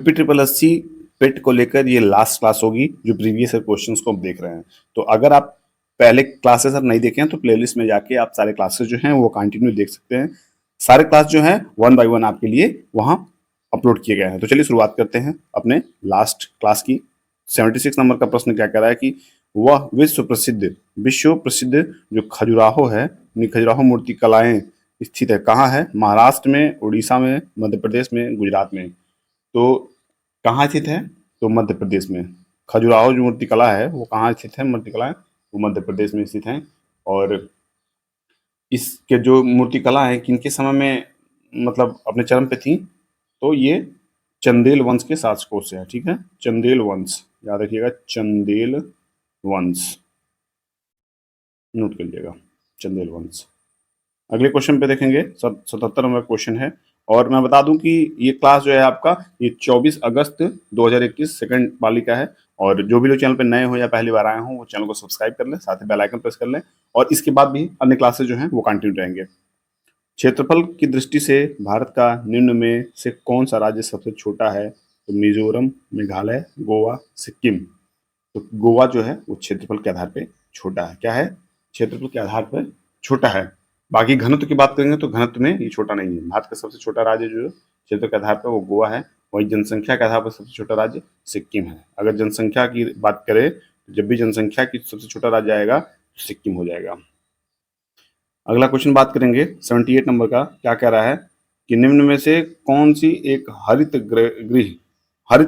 Triple S C पेट को लेकर ये लास्ट क्लास होगी जो प्रीवियस क्वेश्चंस को हम देख रहे हैं। तो अगर आप पहले क्लासेस अब नहीं देखे हैं तो प्लेलिस्ट में जाके आप सारे क्लासेस जो हैं वो कंटिन्यू देख सकते हैं। सारे क्लास जो हैं वन बाय वन आपके लिए वहां अपलोड किए गए हैं। तो चलिए शुरुआत करते हैं अपने लास्ट क्लास की। 76 नंबर का प्रश्न क्या कह रहा है कि वह विश्व प्रसिद्ध जो खजुराहो है, खजुराहो मूर्ति कलाएं स्थित है कहाँ है? महाराष्ट्र में, उड़ीसा में, मध्य प्रदेश में, गुजरात में। तो कहाँ स्थित है? तो मध्य प्रदेश में। खजुराहो जो मूर्ति कला है वो कहाँ स्थित है? मूर्ति कला वो मध्य प्रदेश में स्थित है। और इसके जो मूर्ति कला है किनके समय में मतलब अपने चरम पे थी? तो ये चंदेल वंश के शासकों से है। ठीक है, चंदेल वंश, याद रखिएगा, चंदेल वंश, नोट कर लीजिएगा, चंदेल वंश। अगले क्वेश्चन पे देखेंगे, 77 नंबर क्वेश्चन है। और मैं बता दूं कि ये क्लास जो है आपका ये 24 अगस्त 2021 सेकंड पाली का है। और जो भी लोग चैनल पे नए हो या पहली बार आए हो वो चैनल को सब्सक्राइब कर लें, साथ ही बेल आइकन प्रेस कर लें। और इसके बाद भी अन्य क्लासेस जो हैं वो कंटिन्यू रहेंगे। क्षेत्रफल की दृष्टि से भारत का निम्न में से कौन सा राज्य सबसे छोटा है? तो मिजोरम, मेघालय, गोवा, सिक्किम। तो गोवा जो है वो क्षेत्रफल के आधार पे छोटा है। क्या है? क्षेत्रफल के आधार पर छोटा है। बाकी घनत्व की बात करेंगे तो घनत्व में ये छोटा नहीं है। भारत का सबसे छोटा राज्य जो क्षेत्र के आधार पर वो गोवा है। वही जनसंख्या के आधार पर सबसे छोटा राज्य सिक्किम है। अगर जनसंख्या की बात करें तो जब भी जनसंख्या की सबसे छोटा राज्य आएगा तो सिक्किम हो जाएगा। अगला क्वेश्चन बात करेंगे 78 नंबर का। क्या कह रहा है कि निम्न में से कौन सी एक हरित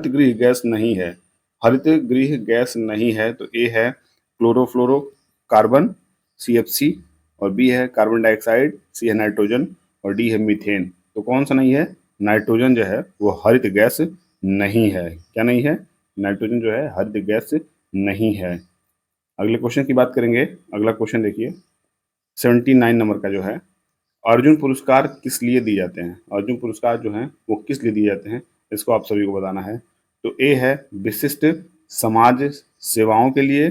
गृह गैस नहीं है? हरित गृह गैस नहीं है तो ए है क्लोरोफ्लोरोकार्बन CFC, और बी है कार्बन डाइऑक्साइड, सी है नाइट्रोजन, और डी है मीथेन। तो कौन सा नहीं है? नाइट्रोजन जो है वो हरित गैस नहीं है। क्या नहीं है? नाइट्रोजन जो है हरित गैस नहीं है। अगले क्वेश्चन की बात करेंगे। अगला क्वेश्चन देखिए 79 नंबर का जो है, अर्जुन पुरस्कार किस लिए दिए जाते हैं? अर्जुन पुरस्कार जो हैं वो किस लिए दिए जाते हैं इसको आप सभी को बताना है। तो ए है विशिष्ट समाज सेवाओं के लिए,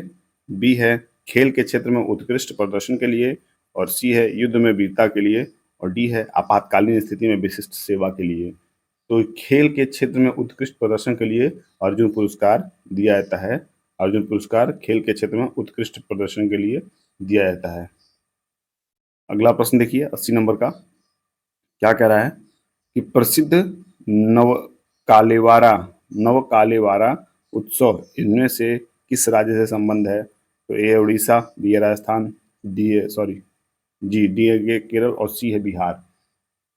बी है खेल के क्षेत्र में उत्कृष्ट प्रदर्शन के लिए, और सी है युद्ध में वीरता के लिए, और डी है आपातकालीन स्थिति में विशिष्ट सेवा के लिए। तो खेल के क्षेत्र में उत्कृष्ट प्रदर्शन के लिए अर्जुन पुरस्कार दिया जाता है। अर्जुन पुरस्कार खेल के क्षेत्र में उत्कृष्ट प्रदर्शन के लिए दिया जाता है। अगला प्रश्न देखिए 80 नंबर का। क्या कह रहा है कि प्रसिद्ध नवकालेवारा नवकालेवारा उत्सव इनमें से किस राज्य से संबंध है? तो ए है उड़ीसा, बी है राजस्थान, डी है केरल, और सी है बिहार।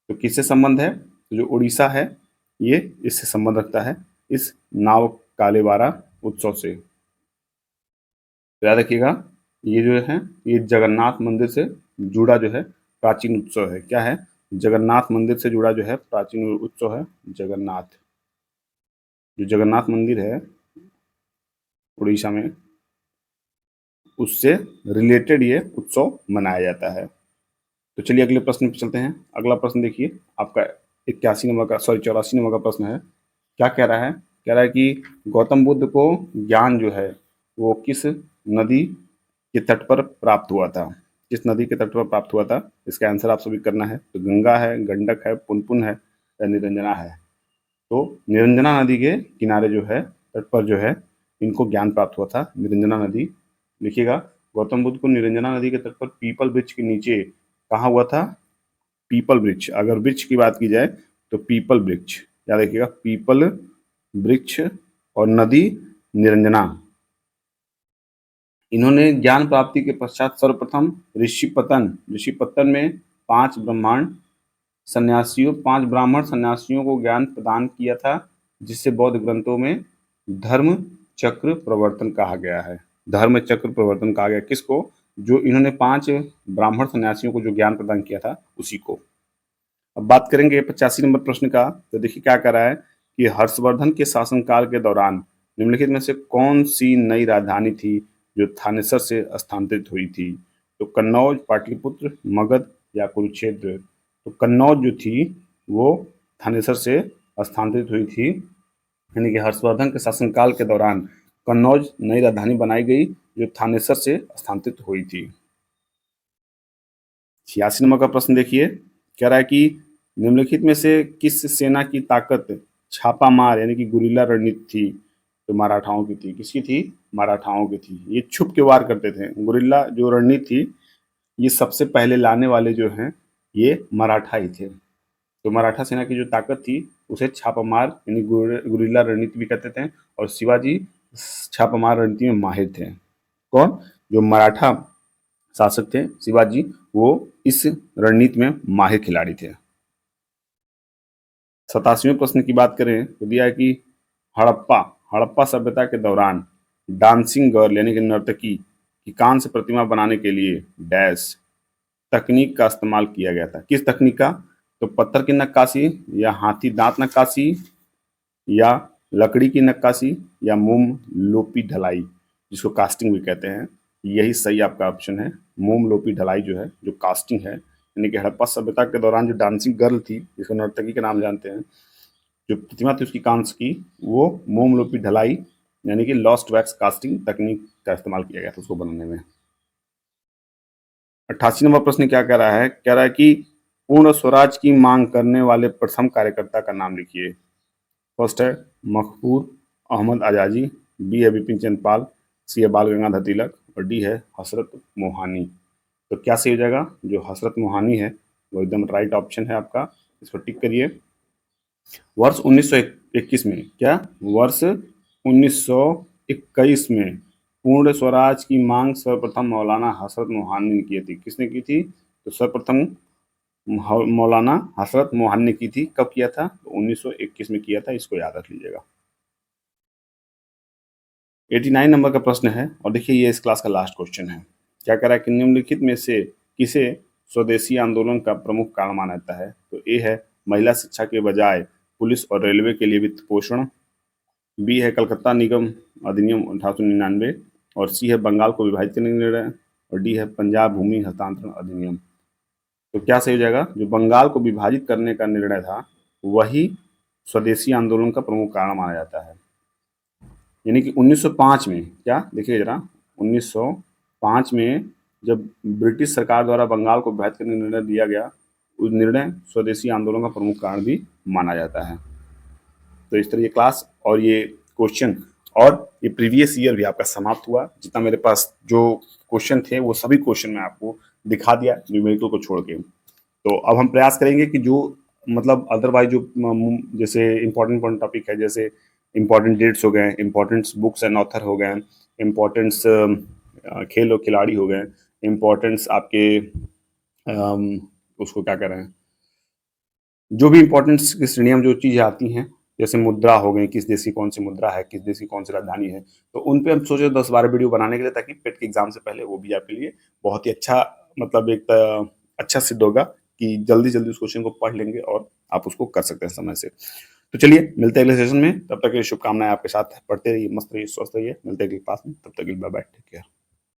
तो किससे संबंध है? तो जो उड़ीसा है ये इससे संबंध रखता है, इस नवकालेवारा उत्सव से। याद रखिएगा ये जो है ये जगन्नाथ मंदिर से जुड़ा जो है प्राचीन उत्सव है। क्या है? जगन्नाथ मंदिर से जुड़ा जो है प्राचीन उत्सव है जगन्नाथ। जो जगन्नाथ मंदिर है उड़ीसा में उससे रिलेटेड ये उत्सव मनाया जाता है। तो चलिए अगले प्रश्न पे चलते हैं। अगला प्रश्न देखिए आपका 84 नंबर का प्रश्न है। क्या कह रहा है? कह रहा है कि गौतम बुद्ध को ज्ञान जो है वो किस नदी के तट पर प्राप्त हुआ था? किस नदी के तट पर प्राप्त हुआ था? इसका आंसर आप सभी करना है। तो गंगा है, गंडक है, पुनपुन है, या निरंजना है? तो निरंजना नदी के किनारे जो है तट पर जो है इनको ज्ञान प्राप्त हुआ था। निरंजना नदी लिखिएगा। गौतम बुद्ध को निरंजना नदी के तट पर पीपल वृक्ष के नीचे कहाँ हुआ था? पीपल वृक्ष, अगर वृक्ष की बात की जाए तो पीपल वृक्ष, याद रखिएगा, पीपल वृक्ष और नदी निरंजना। इन्होंने ज्ञान प्राप्ति के पश्चात सर्वप्रथम ऋषिपतन में 5 ब्राह्मण सन्यासियों को ज्ञान प्रदान किया था, जिससे बौद्ध ग्रंथों में धर्म चक्र प्रवर्तन कहा गया है। धर्म चक्र प्रवर्तन कहा गया किसको? जो इन्होंने 5 ब्राह्मण सन्यासियों को जो ज्ञान प्रदान किया था उसी को। अब बात करेंगे 85 नंबर प्रश्न का। तो देखिए क्या कर रहा है कि हर्षवर्धन के शासनकाल के दौरान निम्नलिखित में से कौन सी नई राजधानी थी जो थानेसर से स्थानांतरित हुई थी? तो कन्नौज, पाटलिपुत्र, मगध, या कुरुक्षेत्र। तो कन्नौज जो थी वो थानेसर से स्थानांतरित हुई थी, यानी कि हर्षवर्धन के शासनकाल के दौरान कन्नौज नई राजधानी बनाई गई जो थानेसर से स्थानांतरित हुई थी। 86 नंबर का प्रश्न देखिए। कह रहा है कि निम्नलिखित में से किस सेना की ताकत छापामार यानी कि गुरिल्ला रणनीति थी तो मराठाओं की थी। किसकी थी? मराठाओं की थी। ये छुप के वार करते थे। गुरिल्ला जो रणनीति थी ये सबसे पहले लाने वाले जो हैं ये मराठा ही थे। तो मराठा सेना की जो ताकत थी उसे छापामार यानी गुरिल्ला रणनीति भी कहते थे। और शिवाजी छापामार रणनीति में माहिर थे। कौन? जो मराठा शासक थे शिवाजी, वो इस रणनीति में माहिर खिलाड़ी थे। 87वें प्रश्न की बात करें तो दिया है कि हड़प्पा हड़प्पा सभ्यता के दौरान डांसिंग गर्ल यानी कि नर्तकी की कांस्य से प्रतिमा बनाने के लिए डैश तकनीक का इस्तेमाल किया गया था। किस तकनीक का? तो पत्थर की नक्काशी या हाथी दांत नक्काशी या लकड़ी की नक्काशी या मोम लोपी ढलाई, जिसको कास्टिंग भी कहते हैं। यही सही आपका ऑप्शन है। मोम लोपी ढलाई जो है, जो कास्टिंग है, यानी कि हड़प्पा सभ्यता के दौरान जो डांसिंग गर्ल थी, जिसको नर्तकी के नाम जानते हैं, जो प्रतिमा थी उसकी कांस्य की, वो मोम लोपी ढलाई यानी कि लॉस्ट वैक्स कास्टिंग तकनीक का इस्तेमाल किया गया था उसको बनाने में। 88 नंबर प्रश्न क्या कह रहा है? कह रहा है कि पूर्ण स्वराज की मांग करने वाले प्रथम कार्यकर्ता का नाम लिखिए। फर्स्ट है मकबूल अहमद आजादी, बी है बिपिन चंद्र पाल, सी है बाल गंगाधर तिलक और डी है हसरत मोहानी। तो क्या सही हो जाएगा? जो हसरत मोहानी है वो एकदम राइट ऑप्शन है आपका, इसको टिक करिए। वर्ष 1921 में, क्या वर्ष 1921 में पूर्ण स्वराज की मांग सर्वप्रथम मौलाना हसरत मोहानी ने की थी। किसने की थी? तो सर्वप्रथम मौलाना हसरत मोहानी ने की थी। कब किया था? तो 1921 में किया था, इसको याद रख लीजिएगा। 89 नंबर का प्रश्न है और देखिए ये इस क्लास का लास्ट क्वेश्चन है। क्या कह रहा है कि निम्नलिखित में से किसे स्वदेशी आंदोलन का प्रमुख कारण माना जाता है? तो ए है महिला शिक्षा के बजाय पुलिस और रेलवे के लिए वित्त पोषण, बी है कलकत्ता निगम अधिनियम 1899 और सी है बंगाल को विभाजित करने का निर्णय और डी है पंजाब भूमि हस्तांतरण अधिनियम। तो क्या सही हो जाएगा? जो बंगाल को विभाजित करने का निर्णय था वही स्वदेशी आंदोलन का प्रमुख कारण माना जाता है। यानी कि 1905 में, क्या देखिए जरा, 1905 में जब ब्रिटिश सरकार द्वारा बंगाल को विभाजित करने का निर्णय दिया गया, उस निर्णय स्वदेशी आंदोलन का प्रमुख कारण भी माना जाता है। तो इस तरह ये क्लास और ये क्वेश्चन और ये प्रीवियस ईयर भी आपका समाप्त हुआ। जितना मेरे पास जो क्वेश्चन थे वो सभी क्वेश्चन मैं आपको दिखा दिया न्यूमेरिकल को छोड़ के। तो अब हम प्रयास करेंगे कि जो मतलब अदरवाइज जो जैसे इंपॉर्टेंट टॉपिक है, जैसे इंपॉर्टेंट डेट्स हो गए, इंपॉर्टेंट बुक्स एंड ऑथर हो गए, इम्पोर्टेंट्स खेल और खिलाड़ी हो गए, इम्पोर्टेंट्स आपके उसको क्या कह रहे हैं, जो भी इंपॉर्टेंट्स की श्रेणियाँ में जो चीज़ें आती हैं, जैसे मुद्रा हो गई, किस देश की कौन सी मुद्रा है, किस देश की कौन सी राजधानी है, तो उन पे हम सोचे 10-12 वीडियो बनाने के लिए, ताकि पेट के एग्जाम से पहले वो भी आपके लिए बहुत ही अच्छा, मतलब एक अच्छा सिद्ध होगा कि जल्दी जल्दी उस क्वेश्चन को पढ़ लेंगे और आप उसको कर सकते हैं समय से। तो चलिए मिलते हैं अगले सेशन में, तब तक के लिए शुभकामनाएं आपके साथ। पढ़ते रहिए, मस्त रहिए, स्वस्थ रहिए। मिलते हैं अगली क्लास में, तब तक के लिए बाय बाय, टेक केयर।